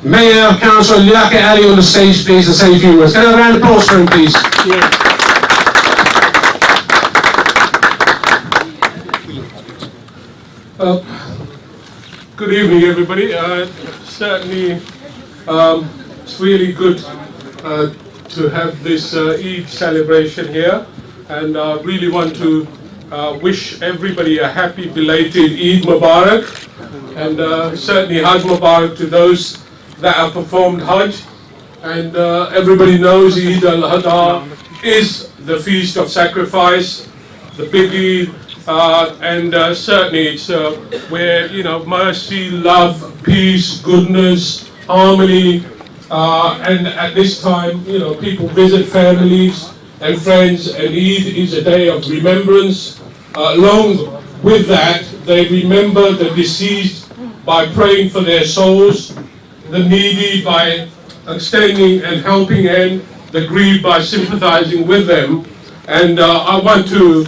Mayor, Councillor Liake Ali on the stage, please, to say a few words. Can I have a round of applause for him, please? Good evening, everybody. Certainly, it's really good to have this Eid celebration here, and I really want to wish everybody a happy belated Eid Mubarak, and certainly Hajj Mubarak to those that have performed Hajj. And everybody knows Eid al-Adha is the feast of sacrifice, the big Eid. And certainly it's where, mercy, love, peace, goodness, harmony, and at this time, people visit families and friends, and Eid is a day of remembrance. Along with that, they remember the deceased by praying for their souls, the needy by extending and helping, and the grieved by sympathizing with them. And I want to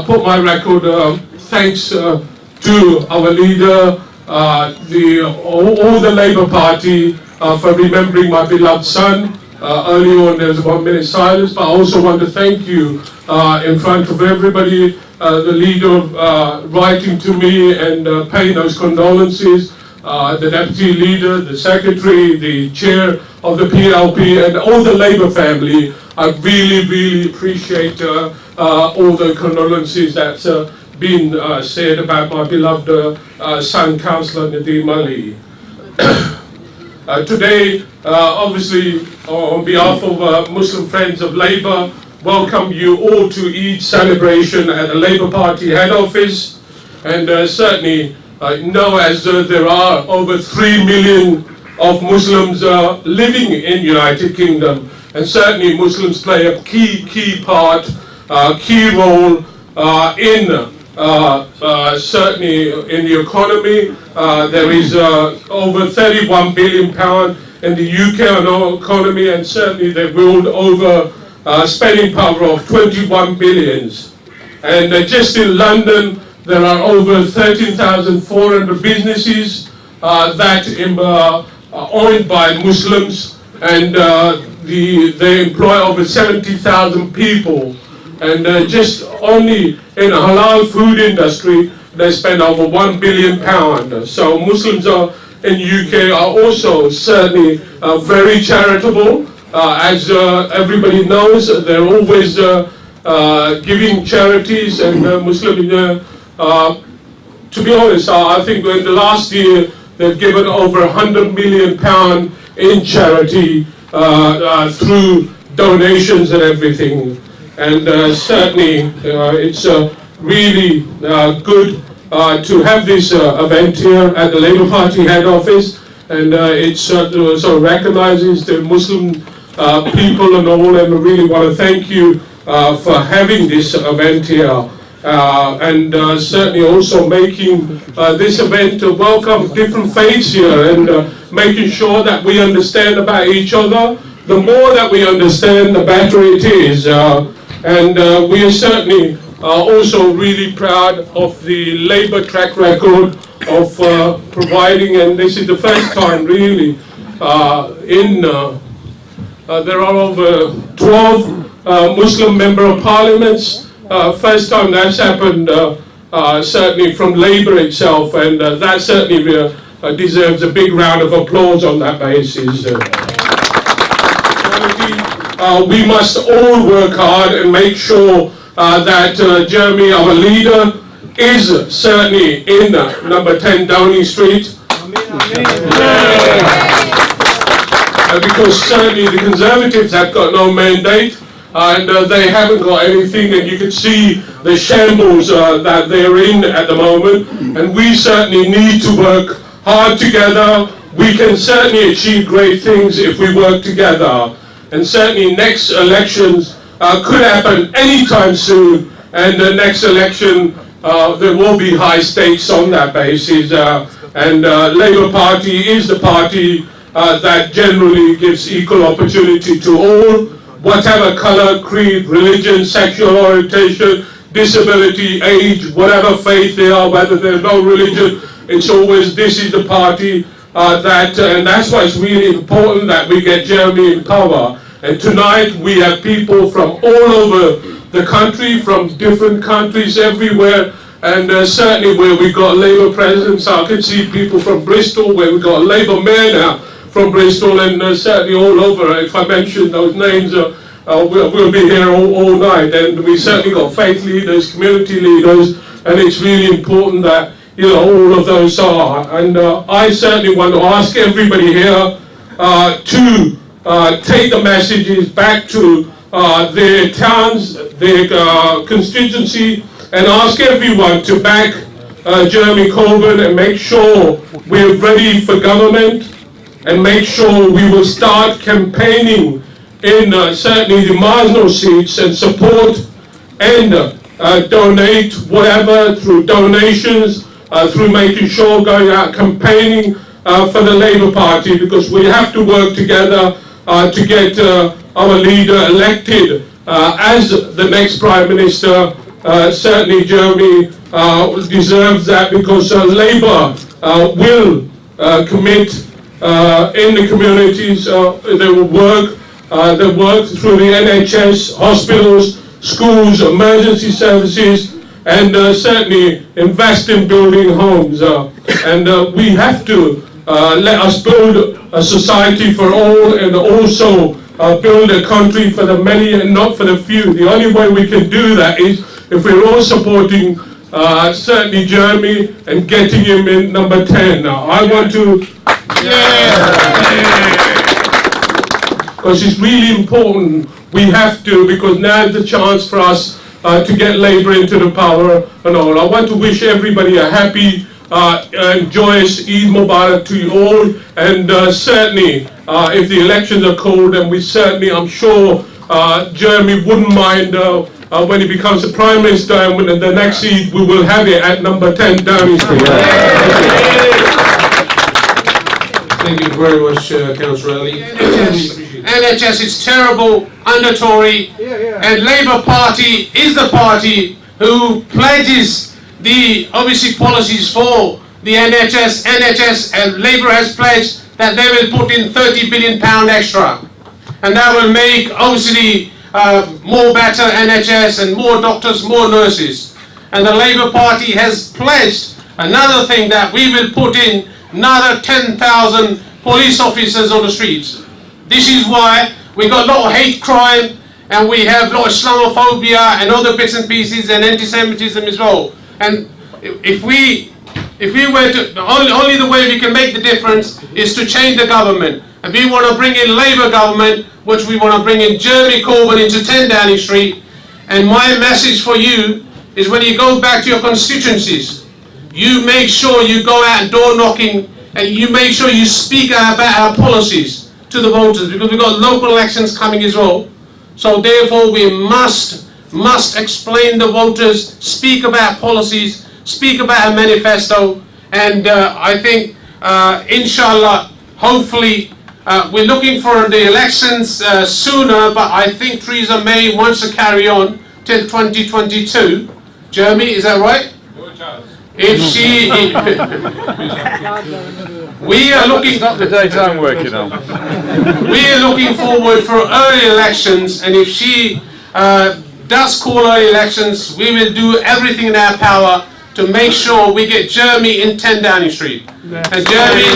put my record thanks to our leader, all the Labour Party for remembering my beloved son. Earlier on there was a 1 minute silence, but I also want to thank you in front of everybody, the leader writing to me and paying those condolences, the deputy leader, the secretary, the chair of the PLP, and all the Labour family. I really, really appreciate all the condolences that's been said about my beloved son, Councillor Nadeem Ali. Today, obviously, on behalf of Muslim Friends of Labour, welcome you all to Eid celebration at the Labour Party head office. And certainly, know as there are over 3 million of Muslims living in United Kingdom. And certainly Muslims play a key part, key role in certainly in the economy. There is over £31 billion in the UK economy, and certainly they wield over spending power of 21 billions. And just in London, there are over 13,400 businesses that are owned by Muslims, and they employ over 70,000 people. And just only in the halal food industry, they spend over £1 billion. So Muslims in UK are also certainly very charitable. As everybody knows, they're always giving charities, and Muslim, to be honest, I think in the last year, they've given over £100 million in charity through donations and everything. And certainly it's really good to have this event here at the Labour Party head office, and it sort of recognises the Muslim people and all, and I really want to thank you for having this event here. And certainly also making this event to welcome different faiths here, and making sure that we understand about each other. The more that we understand, the better it is. And we are certainly also really proud of the Labour track record of providing, and this is the first time really there are over 12 Muslim Member of Parliaments. First time that's happened, certainly from Labour itself, and that certainly deserves a big round of applause on that basis. We must all work hard and make sure that Jeremy, our leader, is certainly in number 10 Downing Street. Because certainly the Conservatives have got no mandate, and they haven't got anything, and you can see the shambles that they're in at the moment, and we certainly need to work hard together. We can certainly achieve great things if we work together, and certainly next elections could happen anytime soon, and the next election there will be high stakes on that basis, and Labour Party is the party that generally gives equal opportunity to all, whatever colour, creed, religion, sexual orientation, disability, age, whatever faith they are, whether there's no religion, it's always this is the party and that's why it's really important that we get Jeremy in power. And tonight we have people from all over the country, from different countries everywhere, and certainly where we got Labour presence. I can see people from Bristol, where we got a Labour mayor now from Bristol, and certainly all over. If I mention those names, we'll be here all night. And we certainly got faith leaders, community leaders, and it's really important that all of those are. And I certainly want to ask everybody here to take the messages back to their towns, their constituency, and ask everyone to back Jeremy Corbyn and make sure we're ready for government, and make sure we will start campaigning in certainly the marginal seats and support and donate whatever through donations, through making sure going out campaigning for the Labour Party, because we have to work together to get our leader elected as the next Prime Minister. Certainly Jeremy deserves that, because Labour will commit in the communities. They will work through the NHS, hospitals, schools, emergency services, and certainly invest in building homes. And we have to let us build a society for all, and also build a country for the many and not for the few. The only way we can do that is if we're all supporting certainly Jeremy and getting him in number 10. Now, I want to, because it's really important. We have to, because now is the chance for us to get Labour into the power and all. I want to wish everybody a happy and joyous Eid Mubarak to you all, and certainly if the elections are called, and we certainly, I'm sure Jeremy wouldn't mind when he becomes the Prime Minister, and when the next Eid we will have it at number 10 Downing Street. Thank you very much, Councillor Ali. NHS is terrible under Tory, and Labour Party is the party who pledges the obviously policies for the NHS. And Labour has pledged that they will put in £30 billion extra, and that will make obviously more better NHS and more doctors, more nurses. And the Labour Party has pledged another thing, that we will put in another 10,000 police officers on the streets. This is why we got a lot of hate crime, and we have a lot of Islamophobia and other bits and pieces, and anti-Semitism as well. And if we were to, only the way we can make the difference is to change the government. And we want to bring in Labour government, which we want to bring in Jeremy Corbyn into 10 Downing Street. And my message for you is, when you go back to your constituencies, you make sure you go out door knocking, and you make sure you speak about our policies to the voters, because we've got local elections coming as well. So therefore we must explain the voters, speak about policies, speak about a manifesto, and I think inshallah, hopefully, we're looking for the elections sooner, but I think Theresa May wants to carry on till 2022. Jeremy, is that right? If she, we are looking. It's not the date I'm working on. We are looking forward for early elections, and if she does call early elections, we will do everything in our power to make sure we get Jeremy in 10 Downing Street. And Jeremy,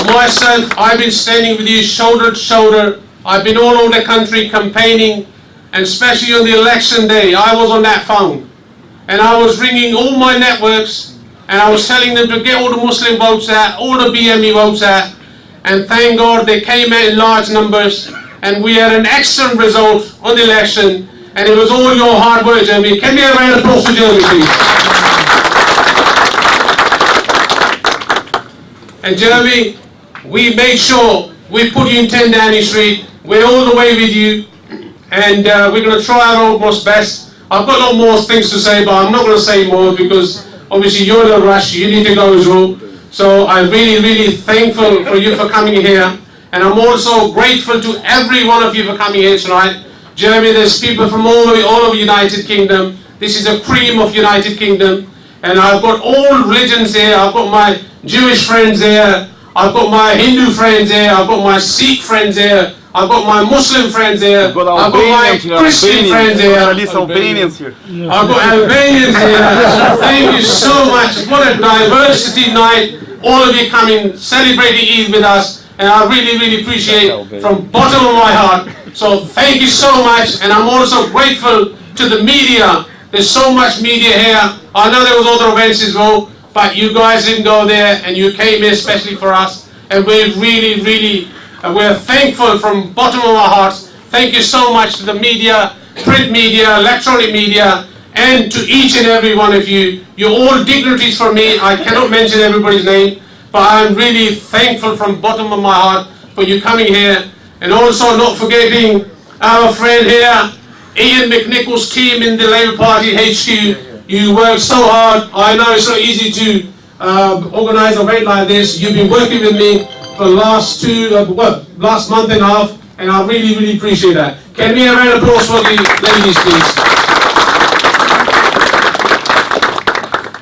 myself, I've been standing with you shoulder to shoulder. I've been all over the country campaigning, and especially on the election day, I was on that phone. And I was ringing all my networks, and I was telling them to get all the Muslim votes out, all the BME votes out, and thank God they came out in large numbers, and we had an excellent result on the election, and it was all your hard work, Jeremy. Can we have a round of applause for Jeremy, please? And Jeremy, we made sure we put you in 10 Downing Street. We're all the way with you, and we're going to try our utmost best. I've got a lot more things to say, but I'm not going to say more, because obviously you're in a rush, you need to go as well. So I'm really, really thankful for you for coming here, and I'm also grateful to every one of you for coming here tonight. Jeremy, there's people from all over United Kingdom. This is a cream of United Kingdom, and I've got all religions there. I've got my Jewish friends there, I've got my Hindu friends there, I've got my Sikh friends there, I've got my Muslim friends there, I've got my Christian friends there, Albanians here. I've got Albanians here. Thank you so much. What a diversity night. All of you coming, celebrating Eid with us, and I really, really appreciate from bottom of my heart. So thank you so much, and I'm also grateful to the media. There's so much media here. I know there was other events as well, but you guys didn't go there, and you came here especially for us, and we're really, really, we're thankful from bottom of our hearts. Thank you so much to the media, print media, electronic media, and to each and every one of you. You're all dignitaries for me. I cannot mention everybody's name, but I'm really thankful from bottom of my heart for you coming here. And also not forgetting our friend here, Ian McNichol's team in the Labour Party HQ. You work so hard. I know it's not easy to organise a event like this. You've been working with me for the last last month and a half, and I really, really appreciate that. Can we have a round of applause for the ladies, please?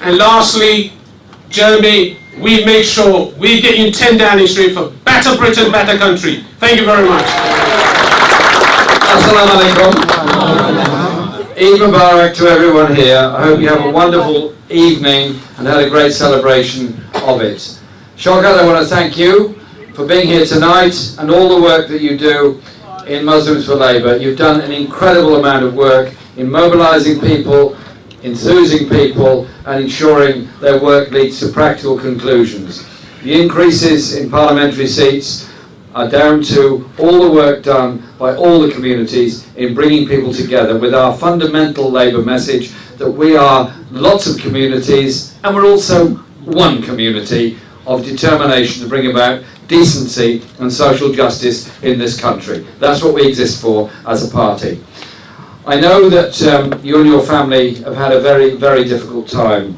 And lastly, Jeremy, we make sure we get you 10 Downing Street for better Britain, better country. Thank you very much. Assalamu alaikum. Eid Mubarak to everyone here. I hope you have a wonderful evening and had a great celebration of it. Shaukat, I want to thank you for being here tonight and all the work that you do in Muslims for Labour. You've done an incredible amount of work in mobilising people, enthusing people, and ensuring their work leads to practical conclusions. The increases in parliamentary seats are down to all the work done by all the communities in bringing people together with our fundamental Labour message that we are lots of communities and we're also one community of determination to bring about decency and social justice in this country. That's what we exist for as a party. I know that you and your family have had a very, very difficult time.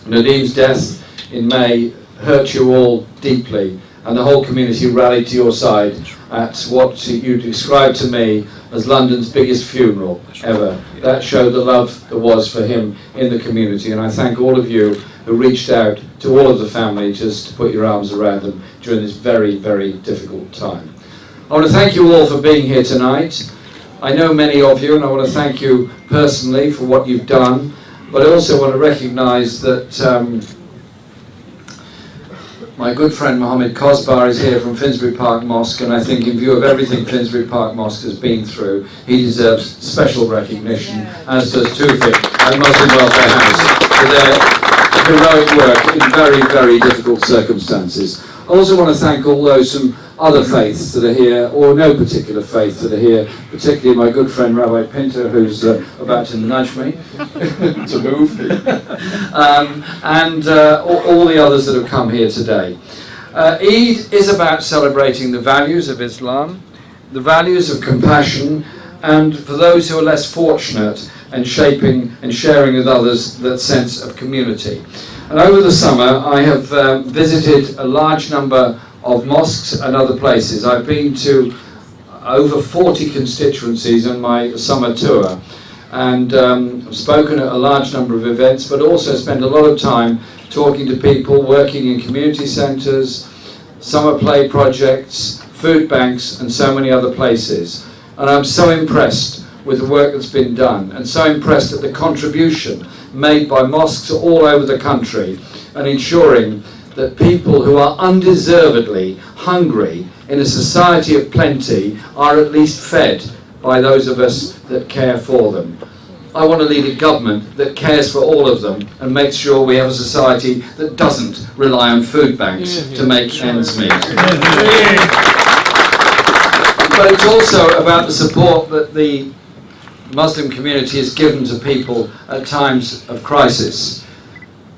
Nadim's death in May hurt you all deeply, and the whole community rallied to your side at what you described to me as London's biggest funeral ever. That showed the love there was for him in the community, and I thank all of you who reached out to all of the family just to put your arms around them during this very, very difficult time. I want to thank you all for being here tonight. I know many of you, and I want to thank you personally for what you've done, but I also want to recognise that my good friend Mohammed Kosbar is here from Finsbury Park Mosque, and I think in view of everything Finsbury Park Mosque has been through, he deserves special recognition, as does Tufik at Muslim Welfare House, for their heroic work in very, very difficult circumstances. I also want to thank all those from other faiths that are here, or no particular faith that are here, particularly my good friend Rabbi Pinto, who's about to nudge me to move, and all the others that have come here today. Eid is about celebrating the values of Islam, the values of compassion, and for those who are less fortunate, and shaping and sharing with others that sense of community. And over the summer I have visited a large number of mosques and other places. I've been to over 40 constituencies on my summer tour, and I've spoken at a large number of events, but also spent a lot of time talking to people working in community centres, summer play projects, food banks, and so many other places. And I'm so impressed with the work that's been done, and so impressed at the contribution made by mosques all over the country, and ensuring that people who are undeservedly hungry in a society of plenty are at least fed by those of us that care for them. I want to lead a government that cares for all of them and makes sure we have a society that doesn't rely on food banks to make ends meet. But it's also about the support that the Muslim community has given to people at times of crisis.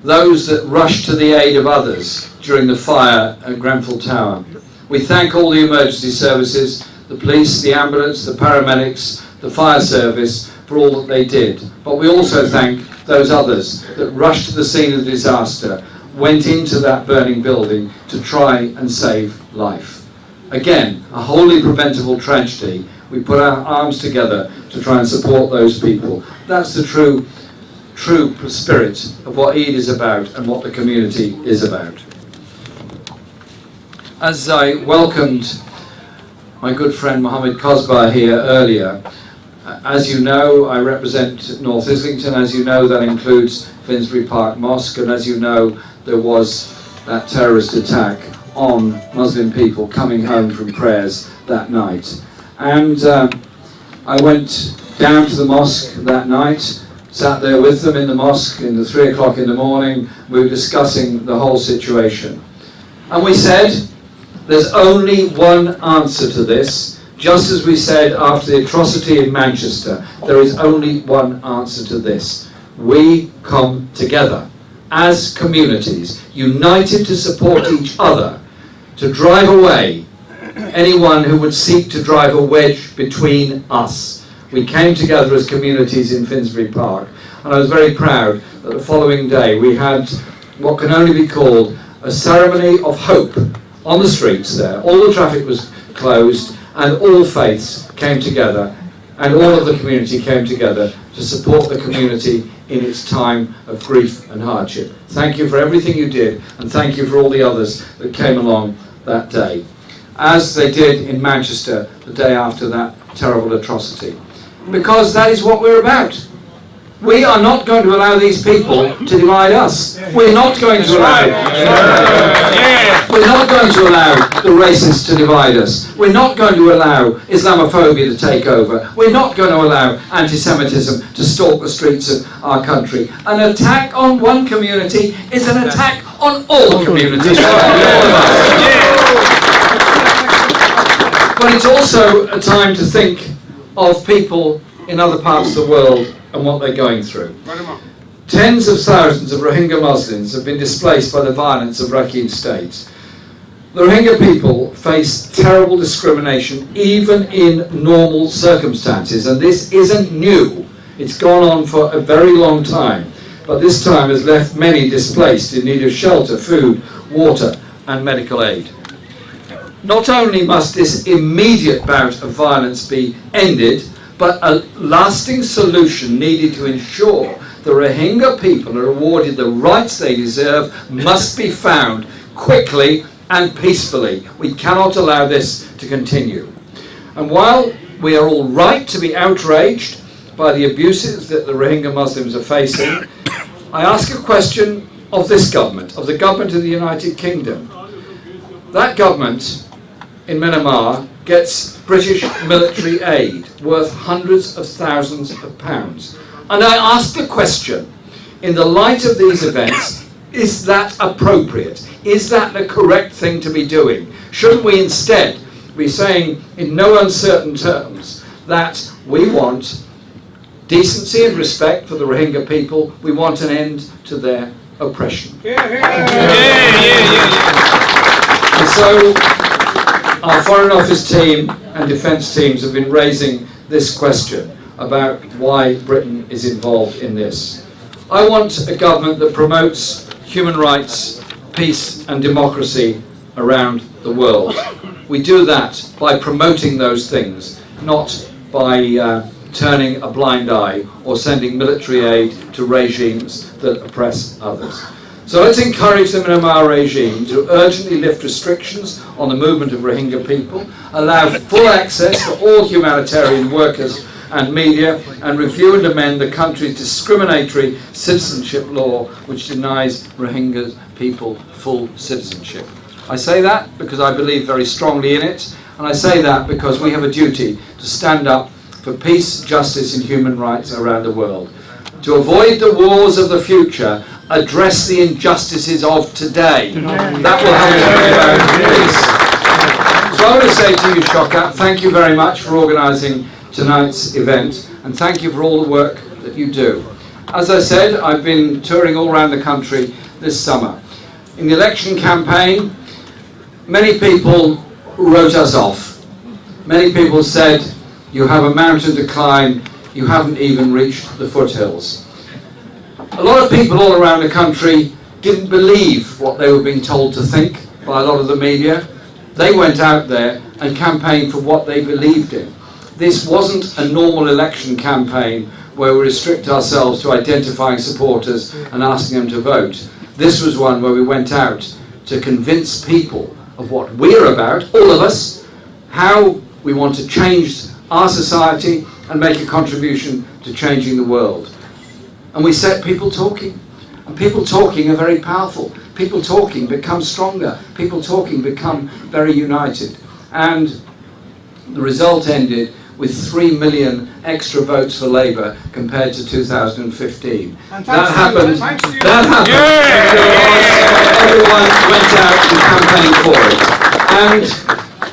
Those that rushed to the aid of others during the fire at Grenfell Tower. We thank all the emergency services, the police, the ambulance, the paramedics, the fire service for all that they did. But we also thank those others that rushed to the scene of the disaster, went into that burning building to try and save life. Again, a wholly preventable tragedy. We put our arms together to try and support those people. That's the true true spirit of what Eid is about and what the community is about. As I welcomed my good friend Mohammed Kosbar here earlier, as you know, I represent North Islington. As you know, that includes Finsbury Park Mosque, and as you know, there was that terrorist attack on Muslim people coming home from prayers that night. And I went down to the mosque that night, sat there with them in the mosque in the 3 o'clock in the morning. We were discussing the whole situation. And we said, there's only one answer to this. Just as we said after the atrocity in Manchester, there is only one answer to this. We come together as communities, united to support each other, to drive away anyone who would seek to drive a wedge between us. We came together as communities in Finsbury Park, and I was very proud that the following day we had what can only be called a ceremony of hope on the streets there. All the traffic was closed, and all faiths came together, and all of the community came together to support the community in its time of grief and hardship. Thank you for everything you did, and thank you for all the others that came along that day, as they did in Manchester the day after that terrible atrocity. Because that is what we're about. We are not going to allow these people to divide us. We're not going to allow We're not going to allow the racists to divide us. We're not going to allow Islamophobia to take over. We're not going to allow anti-Semitism to stalk the streets of our country. An attack on one community is an attack on all communities. But it's also a time to think of people in other parts of the world and what they're going through. Tens of thousands of Rohingya Muslims have been displaced by the violence of Rakhine State. The Rohingya people face terrible discrimination even in normal circumstances, and this isn't new. It's gone on for a very long time, but this time has left many displaced in need of shelter, food, water and medical aid. Not only must this immediate bout of violence be ended, but a lasting solution needed to ensure the Rohingya people are awarded the rights they deserve must be found quickly and peacefully. We cannot allow this to continue. And while we are all right to be outraged by the abuses that the Rohingya Muslims are facing, I ask a question of this government, of the government of the United Kingdom. That government in Myanmar gets British military aid worth hundreds of thousands of pounds. And I ask the question, in the light of these events, is that appropriate? Is that the correct thing to be doing? Shouldn't we instead be saying in no uncertain terms that we want decency and respect for the Rohingya people, we want an end to their oppression? And so our Foreign Office team and defence teams have been raising this question about why Britain is involved in this. I want a government that promotes human rights, peace and democracy around the world. We do that by promoting those things, not by turning a blind eye or sending military aid to regimes that oppress others. So let's encourage the Myanmar regime to urgently lift restrictions on the movement of Rohingya people, allow full access for all humanitarian workers and media, and review and amend the country's discriminatory citizenship law which denies Rohingya people full citizenship. I say that because I believe very strongly in it, and I say that because we have a duty to stand up for peace, justice and human rights around the world. To avoid the wars of the future, address the injustices of today. That will help to bring about peace. So I want to say to you, Shaukat, thank you very much for organising tonight's event, and thank you for all the work that you do. As I said, I've been touring all around the country this summer. In the election campaign, many people wrote us off. Many people said, you have a mountain to climb, you haven't even reached the foothills. A lot of people all around the country didn't believe what they were being told to think by a lot of the media. They went out there and campaigned for what they believed in. This wasn't a normal election campaign where we restrict ourselves to identifying supporters and asking them to vote. This was one where we went out to convince people of what we're about, all of us, how we want to change our society and make a contribution to changing the world. And we set people talking. And people talking are very powerful. People talking become stronger. People talking become very united. And the result ended with 3 million extra votes for Labour compared to 2015. That happened. That happened. Everyone went out and campaigned for it. And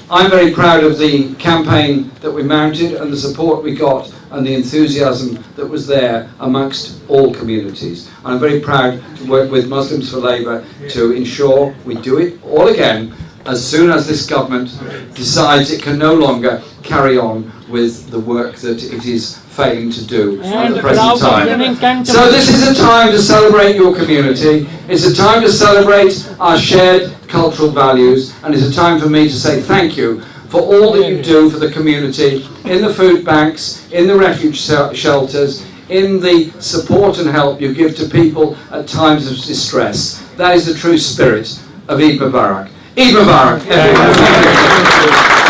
I'm very proud of the campaign that we mounted and the support we got and the enthusiasm that was there amongst all communities. And I'm very proud to work with Muslims for Labour to ensure we do it all again as soon as this government decides it can no longer carry on with the work that it is failing to do at the present time. So this is a time to celebrate your community. It's a time to celebrate our shared cultural values, and it's a time for me to say thank you for all that you do for the community, in the food banks, in the refuge shelters, in the support and help you give to people at times of distress. That is the true spirit of Eid Mubarak. Eid Mubarak, everyone. Thank you.